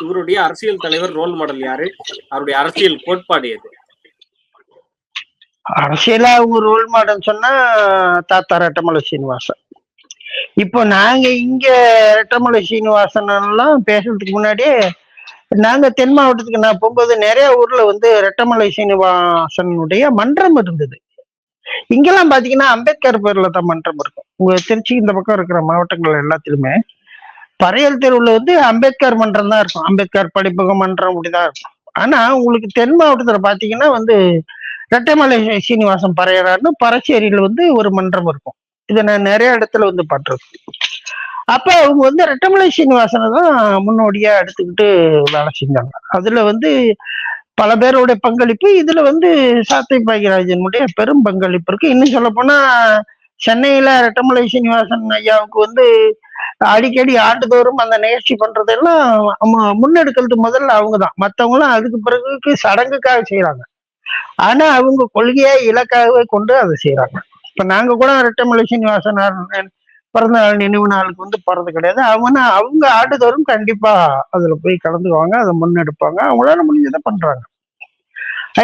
இவருடைய அரசியல் தலைவர் ரோல் மாடல் யாரு? அவருடைய அரசியல் கோட்பாடு எது? அரசியலா அவங்க ரோல் மாடல் சொன்னா தாத்தா ரெட்டமலை சீனிவாசன். இப்போ நாங்க இங்க ரெட்டமலை சீனிவாசன் எல்லாம் பேசுறதுக்கு முன்னாடியே நாங்க தென் மாவட்டத்துக்கு நான் போகும்போது நிறைய ஊர்ல வந்து ரெட்டமலை சீனிவாசனுடைய மன்றம் இருந்தது. இங்கெல்லாம் பாத்தீங்கன்னா அம்பேத்கர் பேர்ல தான் மன்றம் இருக்கும். உங்க திருச்சி இந்த பக்கம் இருக்கிற மாவட்டங்கள் எல்லாத்திலுமே பறையல் தெருவுல வந்து அம்பேத்கர் மன்றம் தான் இருக்கும். அம்பேத்கர் படிப்பக மன்றம் அப்படிதான் இருக்கும். ஆனா உங்களுக்கு தென் மாவட்டத்துல பாத்தீங்கன்னா வந்து ரெட்டமலை சீனிவாசன் பறையறாருன்னு பரச்சேரியில வந்து ஒரு மன்றம் இருக்கும். இதை நான் நிறைய இடத்துல வந்து பட்டிருக்கேன். அப்ப அவங்க வந்து ரெட்டமலை சீனிவாசனை தான் முன்னோடியா எடுத்துக்கிட்டு வேலை செஞ்சாங்க. அதுல வந்து பல பேருடைய பங்களிப்பு, இதுல வந்து சாத்தை பாக்கியராஜனுடைய பெரும் பங்களிப்பு இருக்கு. இன்னும் சொல்ல போனா சென்னையில ரெட்டமலை சீனிவாசன் ஐயாவுக்கு வந்து அடிக்கடி ஆண்டுதோறும் அந்த நிகழ்ச்சி பண்றதெல்லாம் முன்னெடுக்கிறது முதல்ல அவங்கதான். மற்றவங்களும் அதுக்கு பிறகு சடங்குக்காக செய்யறாங்க. ஆனா அவங்க கொள்கையா இலக்காகவே கொண்டு அதை செய்யறாங்க. இப்ப நாங்க கூட ரெட்டமலை சீனிவாசன் பிறந்த நாள் நினைவு நாளுக்கு வந்து போறது கிடையாது. அவங்க ஆண்டுதோறும் கண்டிப்பா அதுல போய் கலந்துக்குவாங்க, அதை முன்னெடுப்பாங்க, அவங்களால முடிஞ்சதை பண்றாங்க.